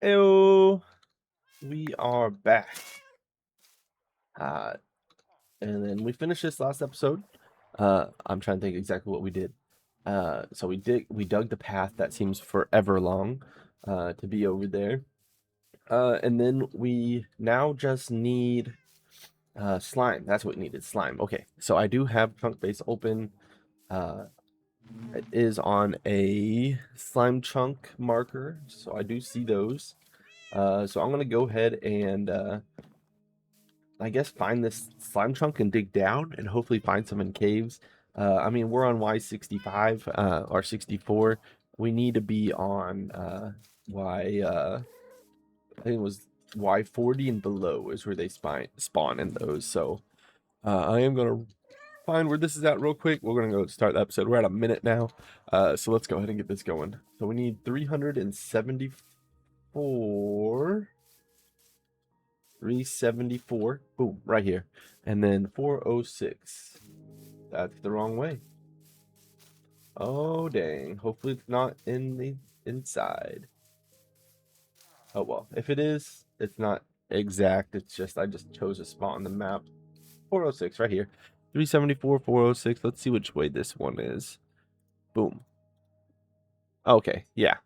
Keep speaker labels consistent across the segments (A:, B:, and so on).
A: Heyo, we are back. And then we finished this last episode. I'm trying to think exactly what we did. So we dug the path that seems forever long, to be over there. And then we now just need slime. That's what we needed, slime. Okay, so I do have chunk base open. Uh, it is on a slime chunk marker, so I do see those. So I'm gonna go ahead and I guess find this slime chunk and dig down and hopefully find some in caves. I mean, we're on Y65 or 64. We need to be on Y. I think it was Y40 and below is where they spawn in those. So I am gonna find where this is at real quick. We're gonna go start the episode. We're at a minute now, so let's go ahead and get this going. So we need 374. 374. Boom, right here. And then 406. That's the wrong way. Oh, dang. Hopefully it's not in the inside. Oh, well. If it is, it's not exact. It's just, I just chose a spot on the map. 406, right here. 374, 406. Let's see which way this one is. Boom. Okay, yeah.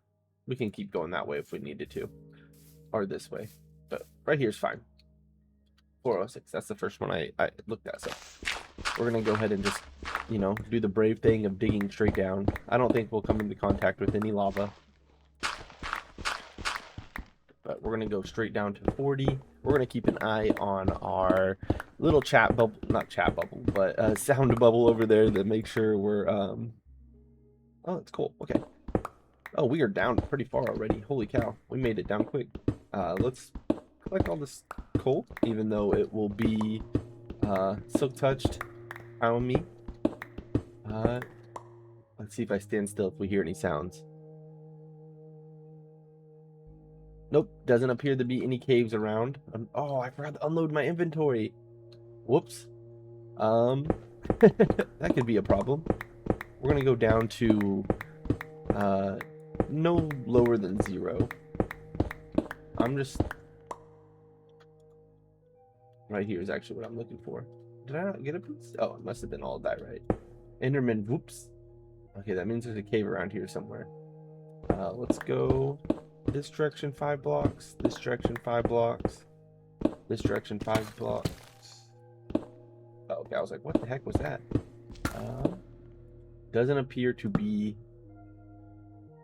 A: We can keep going that way if we needed to. Or this way. But right here is fine. 406. That's the first one I looked at. So we're going to go ahead and just, do the brave thing of digging straight down. I don't think we'll come into contact with any lava. But we're going to go straight down to 40. We're going to keep an eye on our little chat bubble, not chat bubble, but sound bubble over there to make sure we're, oh, that's cool. Okay. Oh, we are down pretty far already. Holy cow. We made it down quick. Let's collect all this coal, even though it will be silk touched on me. Let's see if I stand still if we hear any sounds. Nope, doesn't appear to be any caves around. Oh, I forgot to unload my inventory. Whoops. That could be a problem. We're gonna go down to no lower than 0. I'm just right here is actually what I'm looking for. Did I not get a piece? Oh, it must have been all that, right? Enderman, whoops. Okay, that means there's a cave around here somewhere. Let's go this direction 5 blocks, this direction 5 blocks, this direction 5 blocks. Oh, okay, I was like, what the heck was that? Doesn't appear to be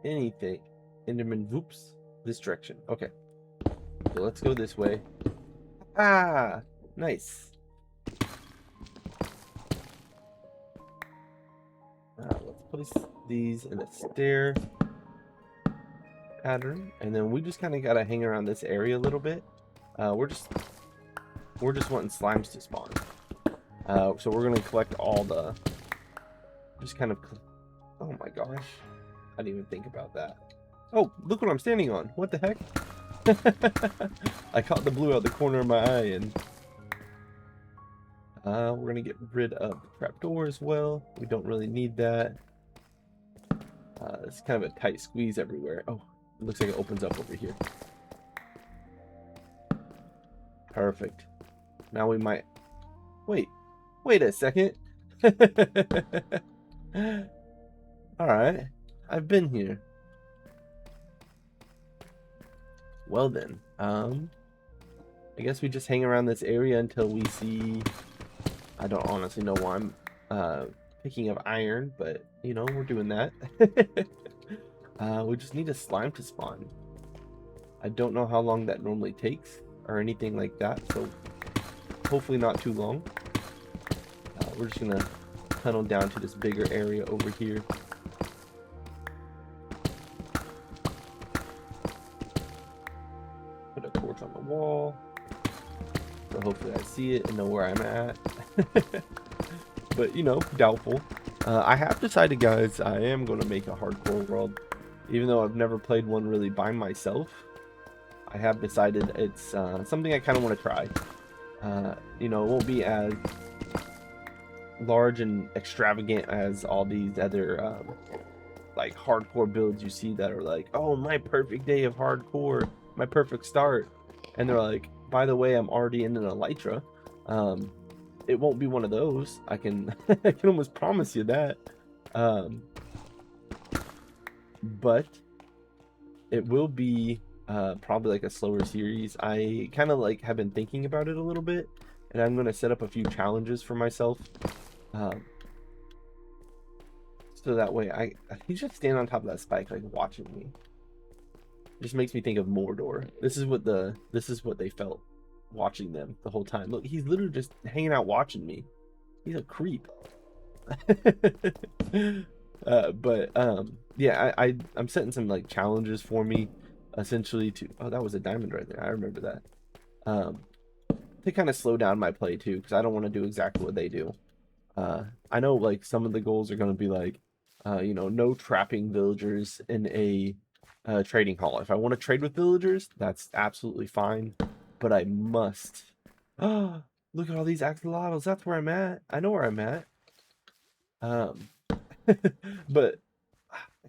A: anything. Enderman, whoops. This direction. Okay. So let's go this way. Ah, nice. Let's place these in a stair pattern, and then we just kind of gotta hang around this area a little bit. We're just wanting slimes to spawn. So we're gonna collect all the. Just kind of. Oh my gosh, I didn't even think about that. Oh, look what I'm standing on. What the heck? I caught the blue out the corner of my eye, and we're gonna get rid of the trapdoor as well. We don't really need that. It's kind of a tight squeeze everywhere. Oh, it looks like it opens up over here. Perfect. Now we might... Wait a second. Alright, I've been here. Well then, I guess we just hang around this area until we see... I don't honestly know why I'm picking up iron, but, we're doing that. We just need a slime to spawn. I don't know how long that normally takes or anything like that, so hopefully not too long. We're just gonna tunnel down to this bigger area over here. Put a torch on the wall, so hopefully I see it and know where I'm at. But doubtful. I have decided, guys, I am going to make a hardcore world. Even though I've never played one really by myself, I have decided it's something I kind of want to try. It won't be as large and extravagant as all these other like hardcore builds you see that are like, oh, my perfect day of hardcore. my perfect start. And they're like, by the way, I'm already in an elytra. Um, it won't be one of those. I can I can almost promise you that. Um, but it will be probably like a slower series. I kind of like have been thinking about it a little bit, and I'm gonna set up a few challenges for myself. Um, so that way he's just standing on top of that spike like watching me. It just makes me think of Mordor. This is what they felt watching them the whole time. Look, he's literally just hanging out watching me. He's a creep. But yeah, I'm setting some like challenges for me essentially to, oh, that was a diamond right there. I remember that. Um to kind of slow down my play too, because I don't want to do exactly what they do. I know like some of the goals are going to be like, no trapping villagers in a trading hall. If I want to trade with villagers, that's absolutely fine, but I must. Oh, look at all these axolotls. That's where I'm at. I know where I'm at. Um, but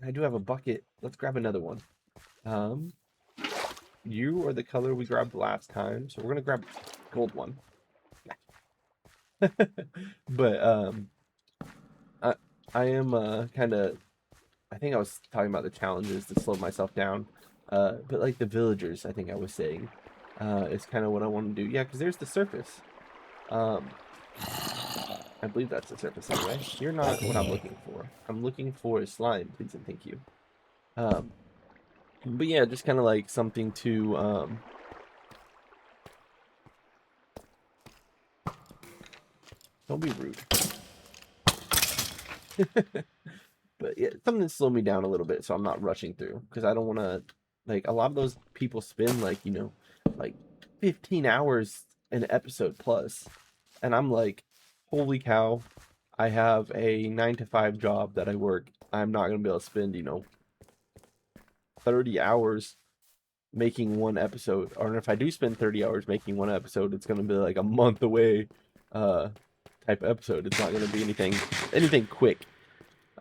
A: I do have a bucket. Let's grab another one. Um, you are the color we grabbed last time, so we're gonna grab gold one. But I I am kind of, I think I was talking about the challenges to slow myself down. But like the villagers, I think I was saying, is kind of what I want to do. Yeah, because there's the surface. Um, I believe that's the surface anyway. You're not what I'm looking for. I'm looking for a slime, please and thank you. Um, but yeah, just kind of like something to don't be rude. But yeah, something to slow me down a little bit so I'm not rushing through, because I don't want to, like, a lot of those people spend like, like 15 hours an episode plus, and I'm like, holy cow, I have a 9 to 5 job that I work. I'm not gonna be able to spend 30 hours making one episode, or if I do spend 30 hours making one episode, it's gonna be like a month away uh type episode. It's not gonna be anything quick.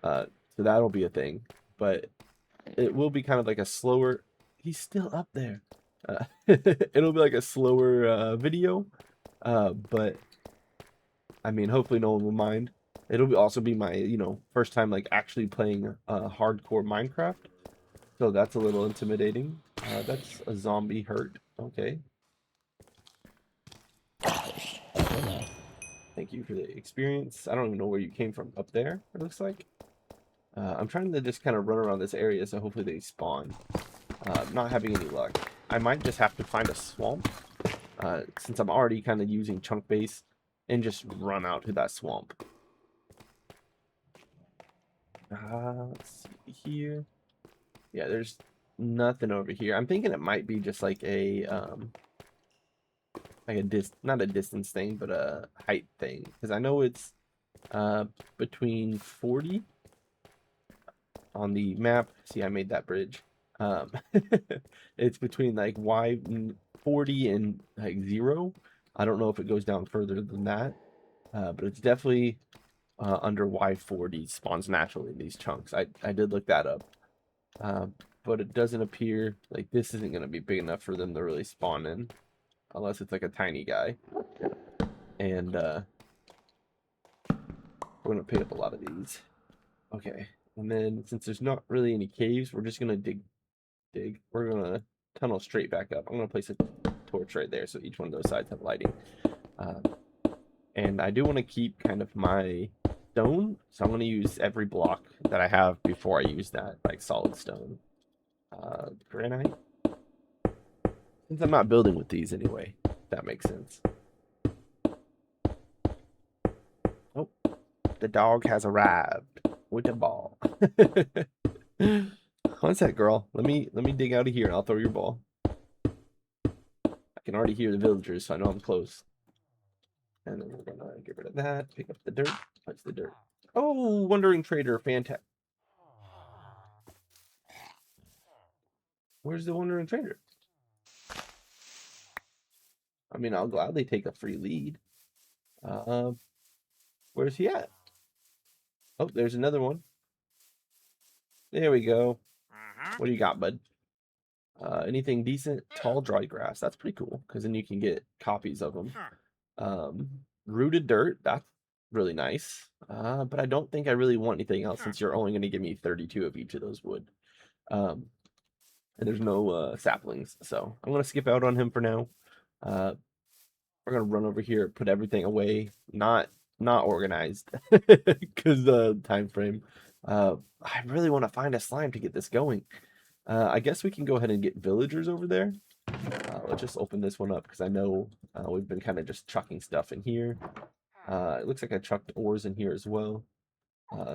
A: So that'll be a thing, but it will be kind of like a slower. He's still up there. It'll be like a slower video, but I mean, hopefully no one will mind. Also be my first time like actually playing hardcore Minecraft, so that's a little intimidating. That's a zombie hurt. Okay, thank you for the experience. I don't even know where you came from. Up there, it looks like. I'm trying to just kind of run around this area, so hopefully they spawn. Not having any luck. I might just have to find a swamp, since I'm already kind of using chunk base, and just run out to that swamp. Let's see here. Yeah, there's nothing over here. I'm thinking it might be just like a not a distance thing, but a height thing, because I know it's between 40 on the map. See, I made that bridge. Um, it's between like Y 40 and like 0. I don't know if it goes down further than that, but it's definitely under Y40 spawns naturally in these chunks. I did look that up, but it doesn't appear like this isn't going to be big enough for them to really spawn in, unless it's like a tiny guy. And we're going to pick up a lot of these. Okay, and then since there's not really any caves, we're just going to dig. We're gonna tunnel straight back up. I'm gonna place a torch right there so each one of those sides have lighting. Uh, and I do want to keep kind of my stone, so I'm gonna use every block that I have before I use that, like solid stone. Granite. Since I'm not building with these anyway, if that makes sense. Oh, the dog has arrived with the ball. What's that, girl? Let me dig out of here and I'll throw your ball. I can already hear the villagers, so I know I'm close. And then we're gonna get rid of that, pick up the dirt. What's the dirt? Oh, Wandering Trader, fantastic. Where's the Wandering Trader? I mean, I'll gladly take a free lead. Uh, where's he at? Oh, there's another one. There we go. What do you got, bud? Anything decent? Tall dry grass. That's pretty cool because then you can get copies of them. Um, Rooted dirt. That's really nice. But I don't think I really want anything else since you're only going to give me 32 of each of those wood. Um, and there's no saplings, so I'm gonna skip out on him for now. We're gonna run over here, put everything away, not organized, because the time frame. I really want to find a slime to get this going. I guess we can go ahead and get villagers over there. Let's just open this one up because I know we've been kind of just chucking stuff in here. It looks like I chucked ores in here as well.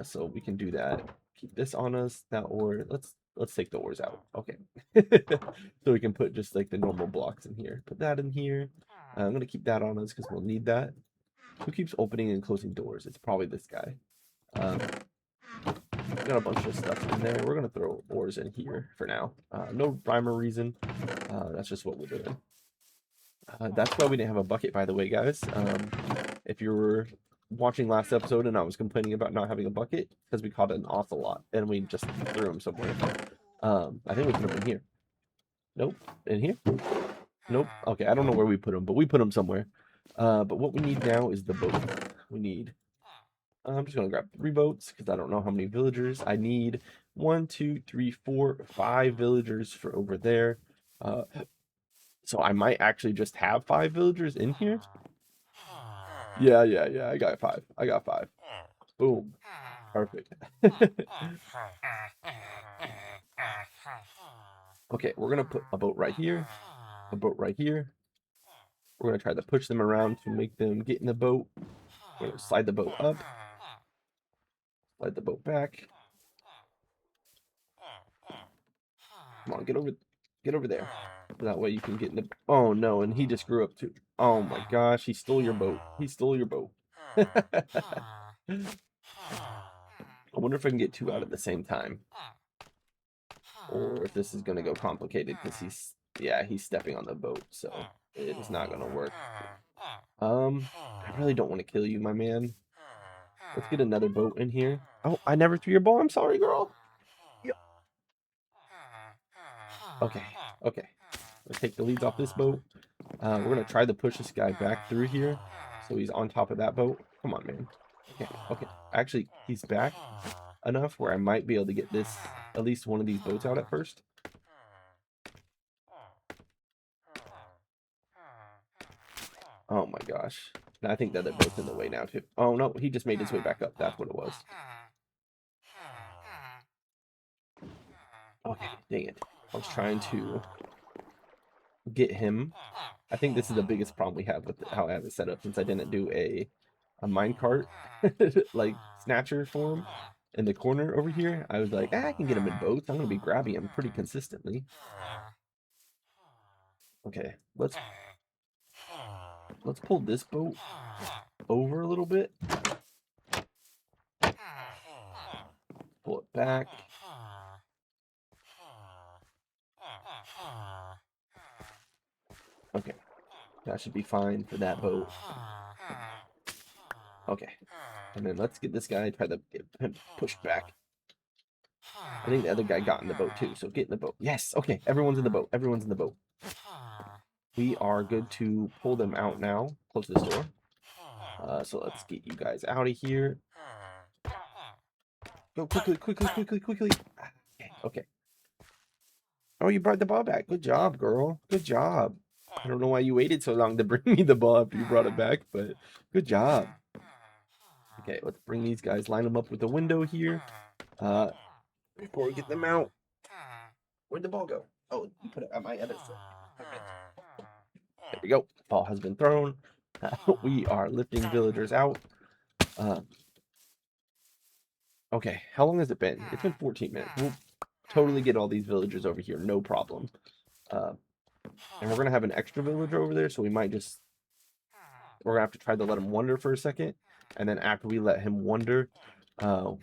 A: So we can do that. Keep this on us. That ore. Let's take the ores out. Okay. So we can put just like the normal blocks in here. Put that in here. I'm gonna keep that on us because we'll need that. Who keeps opening and closing doors? It's probably this guy. Got a bunch of stuff in there. We're gonna throw ores in here for now. No rhyme or reason. That's just what we're doing. That's why we didn't have a bucket, by the way, guys. If you were watching last episode and I was complaining about not having a bucket, because we caught an ocelot and we just threw him somewhere. I think we put him in here. Nope. In here? Nope. Okay, I don't know where we put him, but we put him somewhere. But what we need now is the boat. We need... I'm just gonna grab 3 boats because I don't know how many villagers. I need 1, 2, 3, 4, 5 villagers for over there. So I might actually just have 5 villagers in here. Yeah. I got 5. I got 5. Boom. Perfect. Okay, we're gonna put a boat right here. A boat right here. We're gonna try to push them around to make them get in the boat. We're gonna slide the boat up. Slide the boat back. Come on, get over there. That way you can get in the... Oh no, and he just grew up too. Oh my gosh, he stole your boat. He stole your boat. I wonder if I can get 2 out at the same time. Or if this is gonna go complicated because he's stepping on the boat, so it is not gonna work. I really don't want to kill you, my man. Let's get another boat in here. Oh, I never threw your ball. I'm sorry, girl. Yep. Okay. Let's take the leads off this boat. We're gonna try to push this guy back through here, so he's on top of that boat. Come on, man. Okay. Actually, he's back enough where I might be able to get this, at least one of these boats out at first. Oh my gosh. I think that they're both in the way now too. Oh no, he just made his way back up. That's what it was. Okay, dang it. I was trying to get him. I think this is the biggest problem we have with how I have it set up since I didn't do a minecart like snatcher for him in the corner over here. I was like, I can get him in boats. I'm gonna be grabbing him pretty consistently. Okay, let's pull this boat over a little bit. Pull it back. Okay, that should be fine for that boat. Okay, and then let's get this guy, try to get him pushed back. I think the other guy got in the boat too, so get in the boat. Yes, okay, everyone's in the boat. Everyone's in the boat. We are good to pull them out now. Close this door. So let's get you guys out of here. Go quickly. Okay. Oh, you brought the ball back. Good job, girl. Good job. I don't know why you waited so long to bring me the ball after you brought it back, but good job. Okay, let's bring these guys, line them up with the window here. Before we get them out. Where'd the ball go? Oh, you put it at my edit. There we go. Ball has been thrown. We are lifting villagers out. Okay, how long has it been? It's been 14 minutes. We'll totally get all these villagers over here, no problem. And we're going to have an extra villager over there, so we might just... We're going to have to try to let him wander for a second. And then after we let him wander... come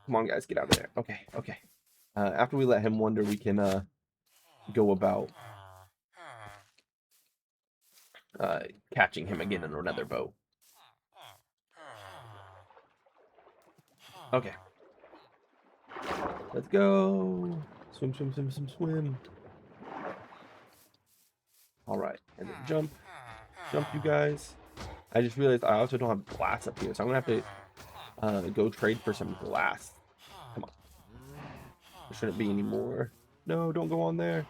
A: on, guys, get out of there. Okay. After we let him wander, we can go about catching him again in another boat. Okay. Let's go. Swim. All right, and then jump, you guys. I just realized I also don't have glass up here, so I'm gonna have to go trade for some glass. Come on, there shouldn't be any more. No, don't go on there.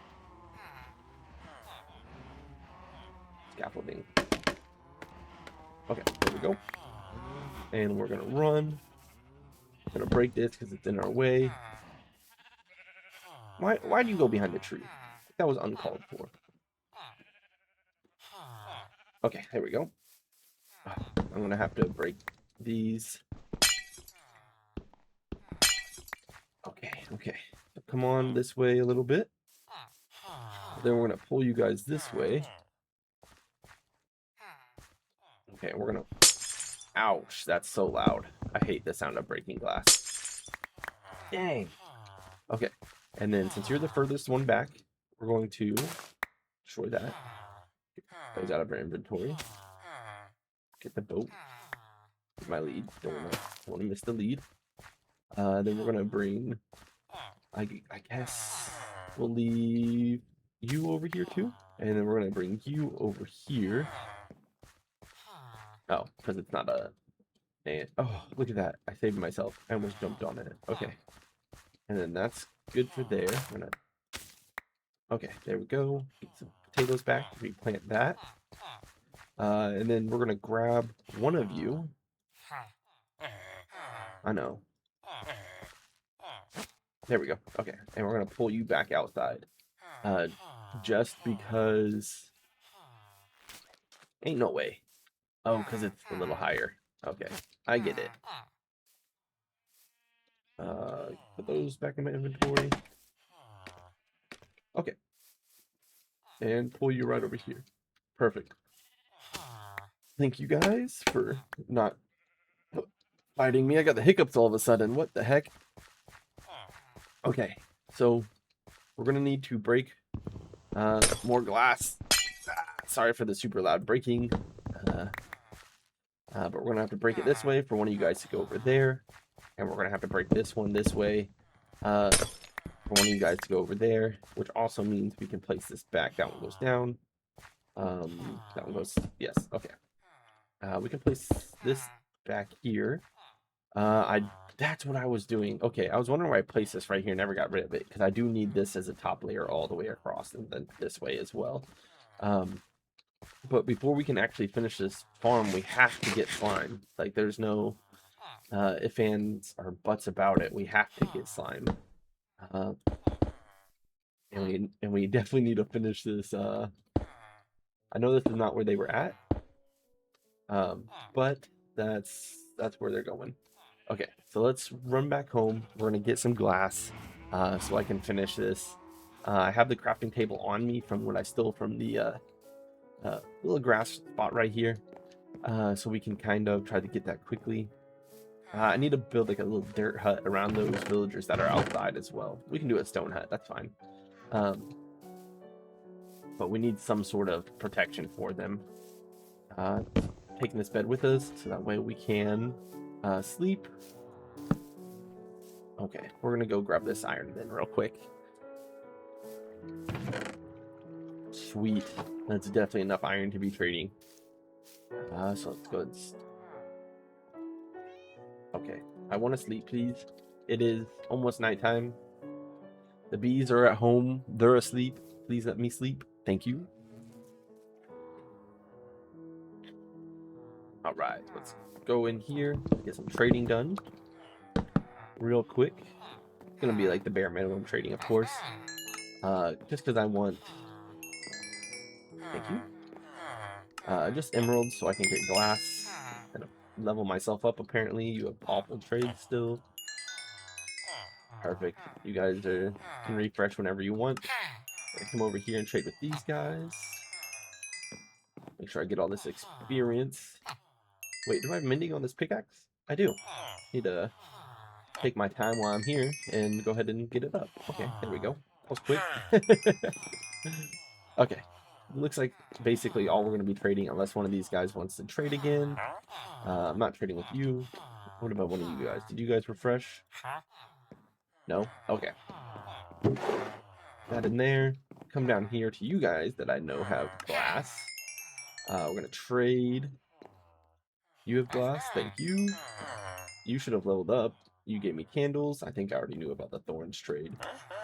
A: Scaffolding. Okay, there we go. And we're gonna run. We're gonna break this because it's in our way. Why do you go behind the tree? That was uncalled for. Okay, there we go. I'm gonna have to break these. Okay. So come on this way a little bit. Then we're gonna pull you guys this way. Okay, we're gonna. Ouch, that's so loud. I hate the sound of breaking glass. Dang. Okay, and then since you're the furthest one back, we're going to destroy that. Get those out of our inventory. Get the boat. Get my lead. Don't wanna miss the lead. Then we're gonna bring. I guess we'll leave you over here too, and then we're gonna bring you over here. Oh, because it's not a. And oh, look at that! I saved myself. I almost jumped on it. Okay, and then that's good for there. Okay, there we go. Get some potatoes back. Replant that. And then we're gonna grab one of you. I know. There we go. Okay, and we're gonna pull you back outside. Just because. Ain't no way. Oh, because it's a little higher. Okay, I get it. Put those back in my inventory. Okay. And pull you right over here. Perfect. Thank you guys for not fighting me. I got the hiccups all of a sudden. What the heck? Okay, so we're gonna need to break more glass. Sorry for the super loud breaking. But we're gonna have to break it this way for one of you guys to go over there. And we're gonna have to break this one this way for one of you guys to go over there, which also means we can place this back. That one goes down. That one goes, yes, okay. We can place this back here. That's what I was doing. Okay, I was wondering why I placed this right here, never got rid of it, because I do need this as a top layer all the way across, and then this way as well. But before we can actually finish this farm, we have to get slime. Like, there's no ifs, ands, or buts about it. We have to get slime. And we definitely need to finish this. I know this is not where they were at, but that's where they're going. Okay, so let's run back home. We're gonna get some glass so I can finish this. I have the crafting table on me from what I stole from the little grass spot right here, so we can kind of try to get that quickly. I need to build like a little dirt hut around those villagers that are outside as well. We can do a stone hut, that's fine. But we need some sort of protection for them. Taking this bed with us so that way we can sleep. Okay, we're gonna go grab this iron then real quick. Sweet, that's definitely enough iron to be trading. So let's go. Okay, I want to sleep, please. It is almost nighttime. The bees are at home. They're asleep. Please let me sleep. Thank you. All right, let's go in here, get some trading done real quick. It's gonna be like the bare minimum trading, of course. Just because I want. Thank you. Just emeralds so I can get glass and level myself up. Apparently, you have awful trades still. Perfect. You guys can refresh whenever you want. I come over here and trade with these guys. Make sure I get all this experience. Wait, do I have mending on this pickaxe? I do. Need to take my time while I'm here and go ahead and get it up. Okay, there we go. That was quick. Okay. Looks like basically all we're going to be trading unless one of these guys wants to trade again. I'm not trading with you. What about one of you guys? Did you guys refresh? No? Okay. That in there. come down here to you guys that I know have glass. We're gonna trade. You have glass, thank you. You should have leveled up. You gave me candles. I think I already knew about the thorns trade.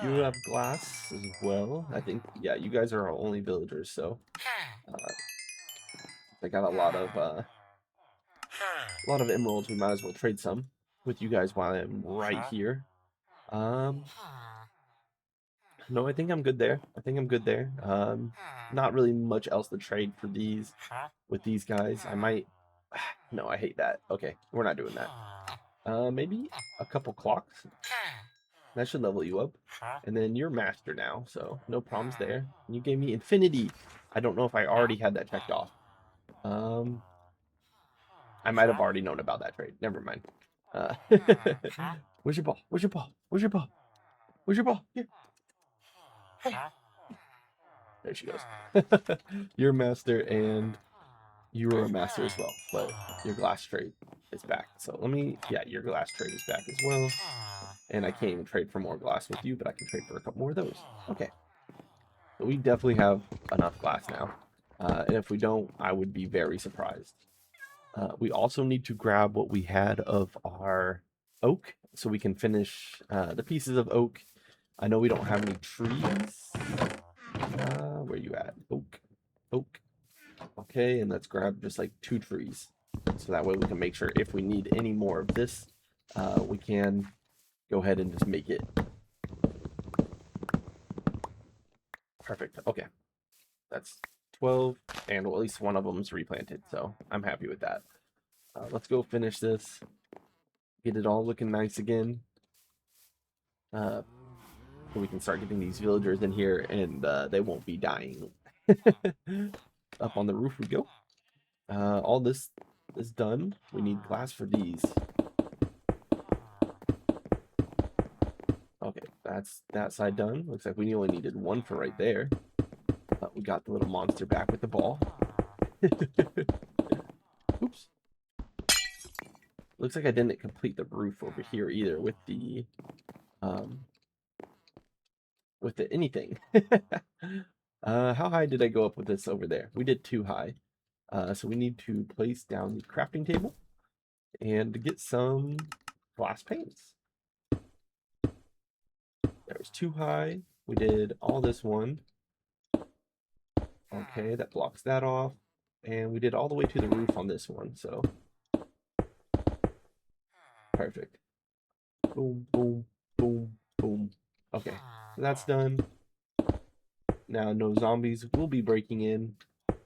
A: You have glass as well. I think, yeah, you guys are our only villagers, so I got a lot of emeralds. We might as well trade some with you guys while I'm right here. Um, no, I think I'm good there. I think I'm good there. Not really much else to trade for these with these guys. I might. No, I hate that. Okay, we're not doing that. Maybe a couple clocks. That should level you up. And then you're master now, so no problems there. And you gave me infinity. I don't know if I already had that checked off. I might have already known about that trade. Never mind. Uh, where's your ball? Where's your ball? Where's your ball? Where's your ball? Here. Hey. There she goes. You're a master and you were a master as well, but your glass trade is back. So let me, yeah, your glass trade is back as well. And I can't even trade for more glass with you, but I can trade for a couple more of those. Okay. So we definitely have enough glass now. And if we don't, I would be very surprised. We also need to grab what we had of our oak so we can finish the pieces of oak. I know we don't have any trees. Where you at? Oak. Oak. Okay, and let's grab just like 2 trees. So that way we can make sure if we need any more of this, we can go ahead and just make it. Perfect. Okay. That's 12, and well, at least one of them is replanted, so I'm happy with that. Let's go finish this. Get it all looking nice again. So we can start getting these villagers in here, and they won't be dying. Up on the roof we go. All this is done. We need glass for these. Okay, that's that side done. Looks like we only needed 1 for right there. We got the little monster back with the ball. Oops. Looks like I didn't complete the roof over here either with the anything. How high did I go up with this over there? We did too high. So we need to place down the crafting table and get some glass panes. That was too high. We did all this one. Okay, that blocks that off. And we did all the way to the roof on this one, so perfect. Boom, boom, boom, boom. Okay, so that's done. Now no zombies will be breaking in,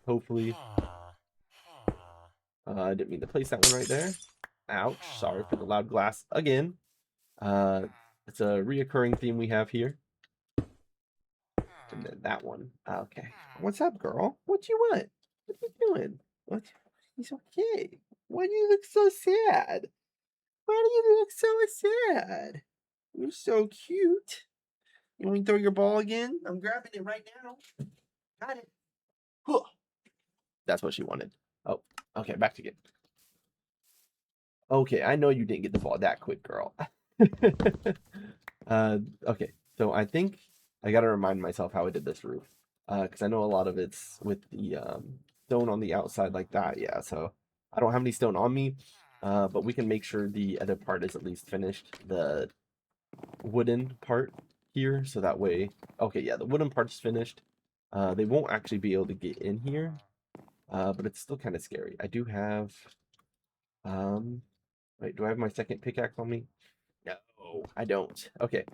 A: hopefully. I didn't mean to place that one right there. Ouch, sorry for the loud glass again. It's a reoccurring theme we have here. And then that one. Okay. What's up, girl? What you want? What you doing? What? He's okay. Why do you look so sad? Why do you look so sad? You're so cute. You want me to throw your ball again? I'm grabbing it right now. Got it. That's what she wanted. Oh, okay, back to get. Okay, I know you didn't get the ball that quick, girl. Okay, so I think I gotta remind myself how I did this roof. Because I know a lot of it's with the stone on the outside like that. Yeah, so I don't have any stone on me. But we can make sure the other part is at least finished. The wooden part here, so that way. Okay, yeah, the wooden part's finished. They won't actually be able to get in here. But it's still kind of scary. I do have wait, do I have my second pickaxe on me? No, I don't. Okay,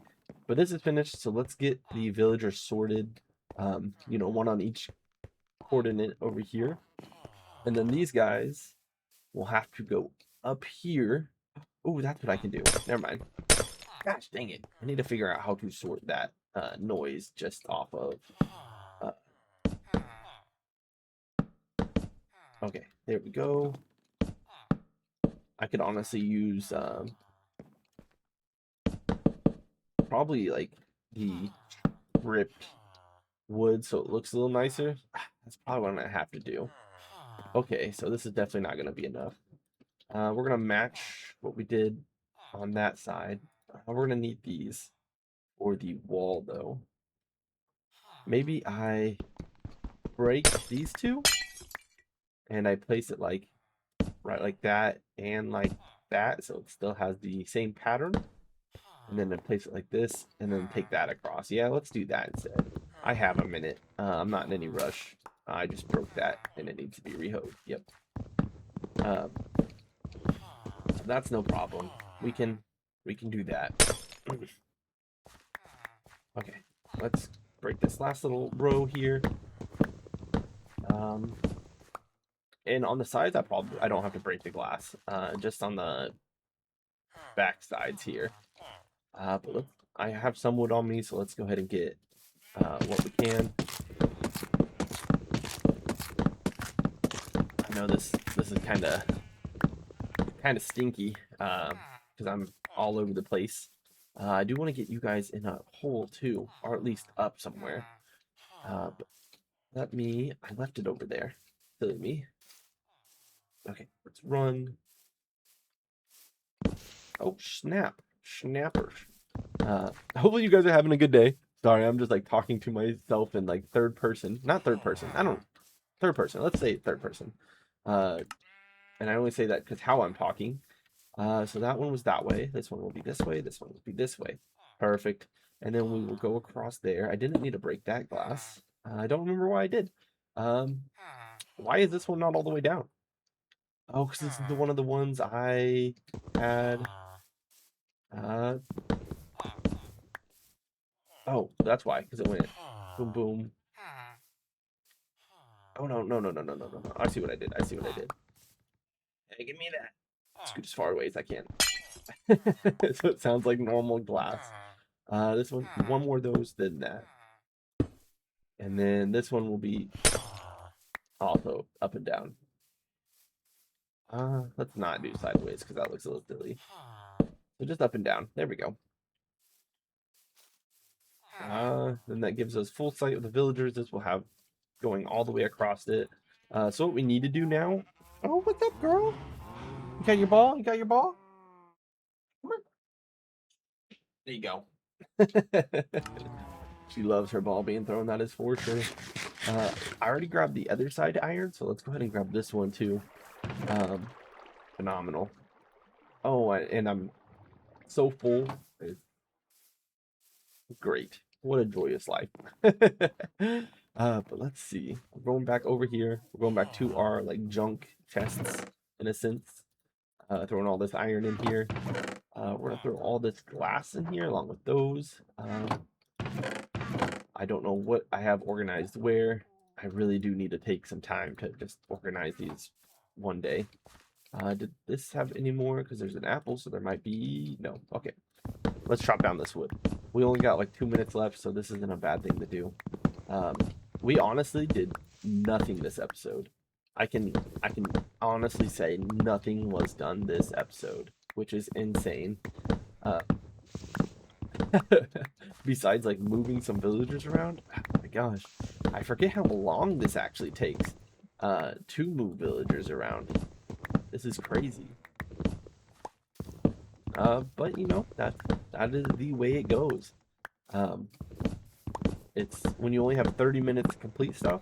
A: but this is finished, so let's get the villagers sorted. You know, one on each coordinate over here. And then these guys will have to go up here. Oh, that's what I can do. Never mind. Gosh, dang it. I need to figure out how to sort that noise just off of... okay, there we go. I could honestly use probably like the ripped wood so it looks a little nicer. That's probably what I'm gonna have to do. Okay, so this is definitely not gonna be enough. We're gonna match what we did on that side. We're gonna need these for the wall though. maybe I break these two and I place it like right like that and like that, so it still has the same pattern. And then I place it like this and then take that across. Yeah, let's do that instead. I have a minute. I'm not in any rush. I just broke that and it needs to be rehoed. Yep. So that's no problem. We can do that. Okay, let's break this last little row here. And on the sides, I don't have to break the glass. Just on the back sides here. But I have some wood on me, so let's go ahead and get what we can. I know this is kind of stinky because I'm all over the place. I do want to get you guys in a hole too, or at least up somewhere. But I left it over there. Silly me. Okay, let's run. Oh, snappers. Hopefully you guys are having a good day. Sorry, I'm just like talking to myself in like third person. Not third person. I don't third person. Let's say third person. And I only say that because how I'm talking. So that one was that way. This one will be this way. This one will be this way. Perfect. And then we will go across there. I didn't need to break that glass. I don't remember why I did. Why is this one not all the way down? Oh, because this is one of the ones I had. Oh, that's why. Because it went boom, boom. Oh no, no, no, no, no, no, no, no. I see what I did. I see what I did. Hey, give me that. Scoot as far away as I can. So it sounds like normal glass. This one more of those than that. And then this one will be also up and down. Let's not do sideways because that looks a little silly. So just up and down. There we go. Then that gives us full sight of the villagers. This will have going all the way across it. So what we need to do now. Oh, what's up, girl? You got your ball? You got your ball? Come on. There you go. She loves her ball being thrown, that is for sure. I already grabbed the other side iron, so let's go ahead and grab this one too. Phenomenal. Oh, and I'm so full. It's great. What a joyous life. But let's see. We're going back over here. We're going back to our like junk chests in a sense. Throwing all this iron in here. We're gonna throw all this glass in here along with those. I don't know what I have organized where. I really do need to take some time to just organize these one day. Did this have any more? Because there's an apple, so there might be... No. Okay. Let's chop down this wood. We only got like 2 minutes left, so this isn't a bad thing to do. We honestly did nothing this episode. I can honestly say nothing was done this episode, which is insane. Besides like moving some villagers around. Oh my gosh, I forget how long this actually takes to move villagers around. This is crazy. But you know, that is the way it goes. It's when you only have 30 minutes to complete stuff.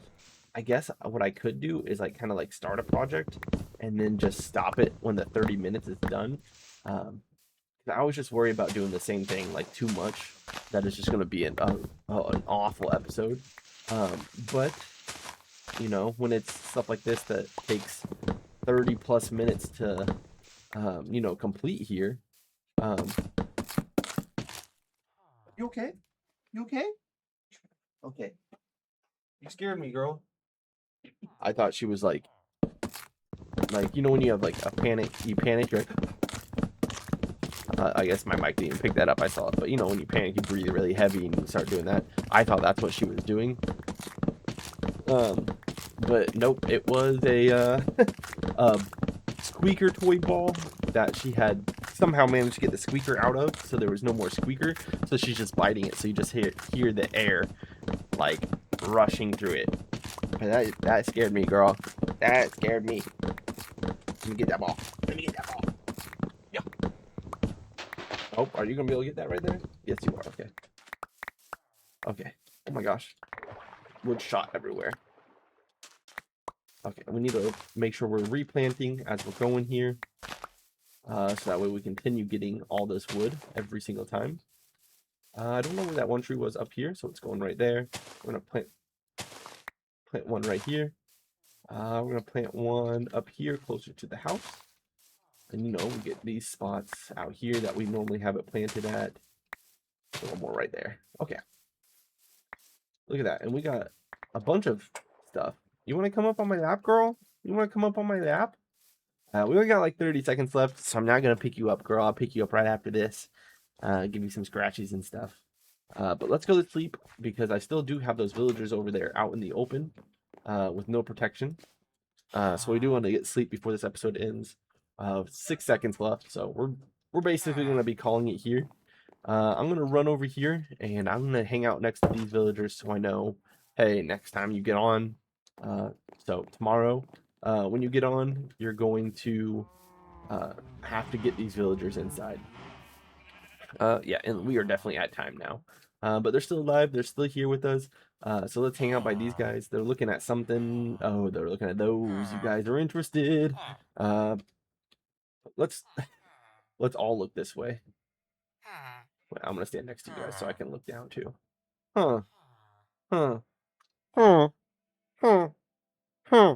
A: I guess what I could do is like kind of like start a project and then just stop it when the 30 minutes is done. I was just worried about doing the same thing like too much. That is just going to be an awful episode. But you know, when it's stuff like this that takes 30 plus minutes to you know, complete here. You okay? You okay? Okay. You scared me, girl. I thought she was like you know when you have like a panic, you panic, you're like, I guess my mic didn't even pick that up. I saw it, but you know when you panic, you breathe really heavy and you start doing that. I thought that's what she was doing. But nope, it was a squeaker toy ball that she had somehow managed to get the squeaker out of, so there was no more squeaker. So she's just biting it, so you just hear the air like rushing through it. And that scared me, girl. That scared me. Let me get that ball. Let me get that ball. Yeah. Oh, are you gonna be able to get that right there? Yes, you are. Okay. Okay. Oh my gosh. wood shot everywhere. Okay, we need to make sure we're replanting as we're going here. So that way we continue getting all this wood every single time. I don't know where that one tree was up here, so it's going right there. We're gonna plant one right here. We're gonna plant one up here closer to the house. And we get these spots out here that we normally have it planted at. A little more right there. Okay. Look at that. And we got a bunch of stuff. You want to come up on my lap, girl? You want to come up on my lap? We only got like 30 seconds left, so I'm not going to pick you up, girl. I'll pick you up right after this. Give you some scratches and stuff. But let's go to sleep because I still do have those villagers over there out in the open with no protection. So we do want to get sleep before this episode ends. 6 seconds left, so we're basically going to be calling it here. I'm going to run over here, and I'm going to hang out next to these villagers so I know, hey, next time you get on, so tomorrow, when you get on, you're going to have to get these villagers inside. Yeah, and we are definitely at time now. But they're still alive. They're still here with us. So let's hang out by these guys. They're looking at something. Oh, they're looking at those. You guys are interested. Let's all look this way. Wait, I'm gonna stand next to you guys so I can look down too. Huh. Huh. Huh. Huh. Huh.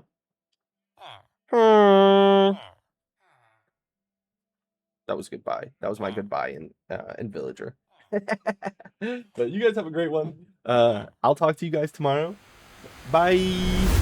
A: Huh. That was goodbye. That was my goodbye in Villager. But you guys have a great one. I'll talk to you guys tomorrow. Bye.